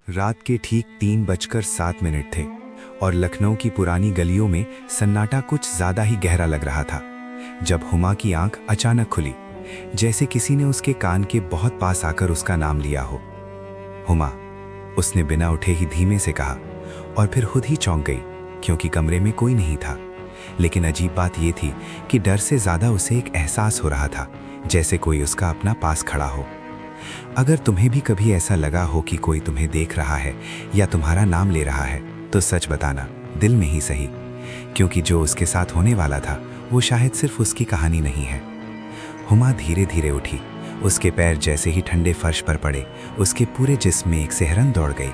रात के ठीक 3:07 थे और लखनऊ की पुरानी गलियों में सन्नाटा कुछ ज्यादा ही गहरा लग रहा था जब हुमा की आंख अचानक खुली, जैसे किसी ने उसके कान के बहुत पास आकर उसका नाम लिया हो। हुमा, उसने बिना उठे ही धीमे से कहा और फिर खुद ही चौंक गई क्योंकि कमरे में कोई नहीं था। लेकिन अजीब बात यह थी कि डर से ज्यादा उसे एक एहसास हो रहा था, जैसे कोई उसका अपना पास खड़ा हो। अगर तुम्हें भी कभी ऐसा लगा हो कि कोई तुम्हें देख रहा है या तुम्हारा नाम ले रहा है तो सच बताना, दिल में ही सही, क्योंकि जो उसके साथ होने वाला था वो शायद सिर्फ उसकी कहानी नहीं है। हुमा धीरे धीरे उठी। उसके पैर जैसे ही ठंडे फर्श पर पड़े, उसके पूरे जिस्म में एक सिहरन दौड़ गई।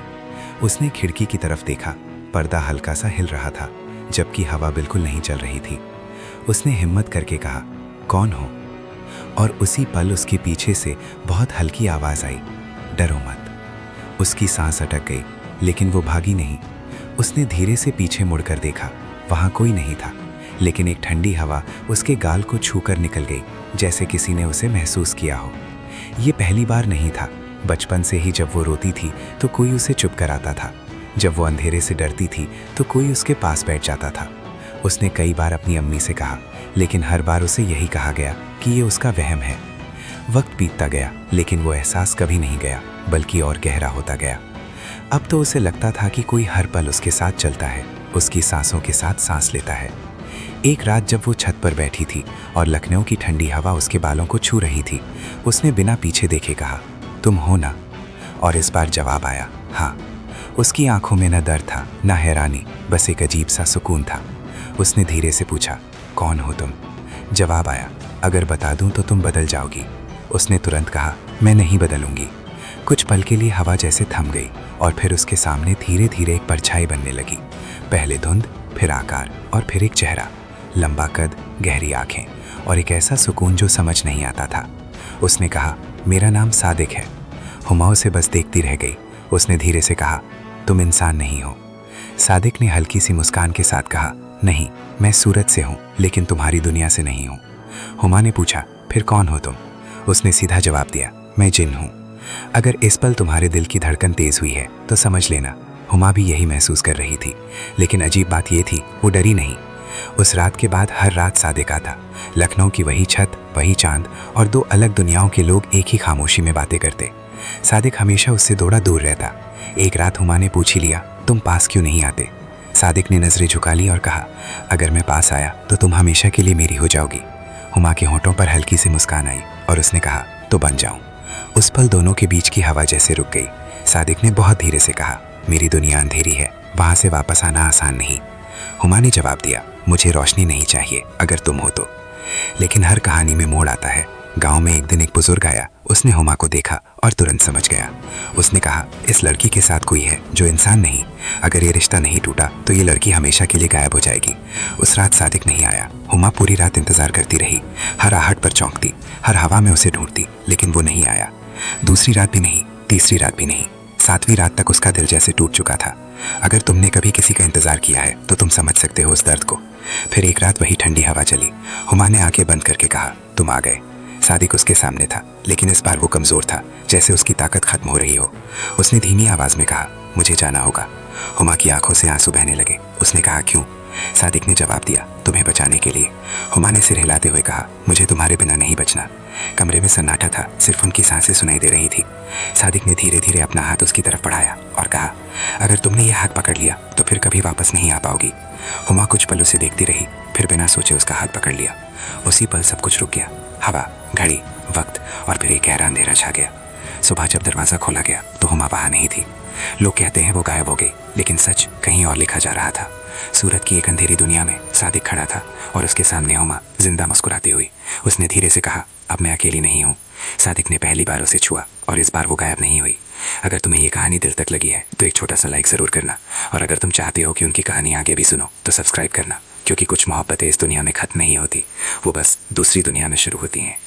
उसने खिड़की की तरफ देखा। पर्दा हल्का सा हिल रहा था जबकि हवा बिल्कुल नहीं चल रही थी। उसने हिम्मत करके कहा, कौन हो? और उसी पल उसके पीछे से बहुत हल्की आवाज आई, डरो मत। उसकी सांस अटक गई लेकिन वो भागी नहीं। उसने धीरे से पीछे मुड़कर देखा, वहां कोई नहीं था, लेकिन एक ठंडी हवा उसके गाल को छूकर निकल गई, जैसे किसी ने उसे महसूस किया हो। ये पहली बार नहीं था। बचपन से ही जब वो रोती थी तो कोई उसे चुप कराता था। जब वो अंधेरे से डरती थी तो कोई उसके पास बैठ जाता था। उसने कई बार अपनी अम्मी से कहा, लेकिन हर बार उसे यही कहा गया कि ये उसका वहम है। वक्त बीतता गया लेकिन वो एहसास कभी नहीं गया, बल्कि और गहरा होता गया। अब तो उसे लगता था कि कोई हर पल उसके साथ चलता है, उसकी सांसों के साथ सांस लेता है। एक रात जब वो छत पर बैठी थी और लखनऊ की ठंडी हवा उसके बालों को छू रही थी, उसने बिना पीछे देखे कहा, तुम हो ना? और इस बार जवाब आया, हाँ। उसकी आंखों में न डर था न हैरानी, बस एक अजीब सा सुकून था। उसने धीरे से पूछा, कौन हो तुम? जवाब आया, अगर बता दूं तो तुम बदल जाओगी। उसने तुरंत कहा, मैं नहीं बदलूंगी। कुछ पल के लिए हवा जैसे थम गई और फिर उसके सामने धीरे धीरे एक परछाई बनने लगी। पहले धुंध, फिर आकार और फिर एक चेहरा। लंबा कद, गहरी आंखें और एक ऐसा सुकून जो समझ नहीं आता था। उसने कहा, मेरा नाम सादिक है। हुमा उसे बस देखती रह गई। उसने धीरे से कहा, तुम इंसान नहीं हो। सादिक ने हल्की सी मुस्कान के साथ कहा, नहीं, मैं सूरत से हूँ लेकिन तुम्हारी दुनिया से नहीं हूँ। हुमा ने पूछा, फिर कौन हो तुम? उसने सीधा जवाब दिया, मैं जिन हूँ। अगर इस पल तुम्हारे दिल की धड़कन तेज हुई है तो समझ लेना, हुमा भी यही महसूस कर रही थी। लेकिन अजीब बात यह थी, वो डरी नहीं। उस रात के बाद हर रात सादिक आता। लखनऊ की वही छत, वही चांद और दो अलग दुनियाओं के लोग एक ही खामोशी में बातें करते। सादिक हमेशा उससे थोड़ा दूर रहता। एक रात हुमा ने पूछ ही लिया, तुम पास क्यों नहीं आते? सादिक ने नजरें झुका ली और कहा, अगर मैं पास आया तो तुम हमेशा के लिए मेरी हो जाओगी। हुमा के होंठों पर हल्की सी मुस्कान आई और उसने कहा, तो बन जाऊं। उस पल दोनों के बीच की हवा जैसे रुक गई। सादिक ने बहुत धीरे से कहा, मेरी दुनिया अंधेरी है, वहां से वापस आना आसान नहीं। हुमा ने जवाब दिया, मुझे रोशनी नहीं चाहिए अगर तुम हो तो। लेकिन हर कहानी में मोड़ आता है। गांव में एक दिन एक बुजुर्ग आया। उसने हुमा को देखा और तुरंत समझ गया। उसने कहा, इस लड़की के साथ कोई है जो इंसान नहीं। अगर ये रिश्ता नहीं टूटा तो ये लड़की हमेशा के लिए गायब हो जाएगी। उस रात सादिक नहीं आया। हुमा पूरी रात इंतजार करती रही, हर आहट पर चौंकती, हर हवा में उसे ढूंढती, लेकिन वो नहीं आया। दूसरी रात भी नहीं, तीसरी रात भी नहीं, 7वीं रात तक उसका दिल जैसे टूट चुका था। अगर तुमने कभी किसी का इंतजार किया है तो तुम समझ सकते हो उस दर्द को। फिर एक रात वही ठंडी हवा चली। हुमा ने आंखें बंद करके कहा, तुम आ गए। सादिक उसके सामने था, लेकिन इस बार वो कमजोर था, जैसे उसकी ताकत खत्म हो रही हो। उसने धीमी आवाज में कहा, मुझे जाना होगा। हुमा की आंखों से आंसू बहने लगे। उसने कहा, क्यों? सादिक ने जवाब दिया, तुम्हें बचाने के लिए। हुमा ने सिर हिलाते हुए कहा, मुझे तुम्हारे बिना नहीं बचना। कमरे में सन्नाटा था, सिर्फ उनकी सांसें सुनाई दे रही थी। सादिक ने धीरे धीरे अपना हाथ उसकी तरफ बढ़ाया और कहा, अगर तुमने ये हाथ पकड़ लिया तो फिर कभी वापस नहीं आ पाओगी। हुमा कुछ पल उसे देखती रही, फिर बिना सोचे उसका हाथ पकड़ लिया। उसी पल सब कुछ रुक गया। हवा, घड़ी, वक्त और फिर एक गहरा अंधेरा छा गया। सुबह जब दरवाजा खोला गया तो हुमा वहां नहीं थी। लोग कहते हैं वो गायब हो गई, लेकिन सच कहीं और लिखा जा रहा था। सूरत की एक अंधेरी दुनिया में सादिक खड़ा था और उसके सामने हुमा जिंदा मुस्कुराती हुई। उसने धीरे से कहा, अब मैं अकेली नहीं हूँ। सादिक ने पहली बार उसे छुआ और इस बार वो गायब नहीं हुई। अगर तुम्हें ये कहानी दिल तक लगी है तो एक छोटा सा लाइक ज़रूर करना, और अगर तुम चाहते हो कि उनकी कहानी आगे भी सुनो तो सब्सक्राइब करना, क्योंकि कुछ मोहब्बतें इस दुनिया में खत्म नहीं होती, वो बस दूसरी दुनिया में शुरू होती हैं।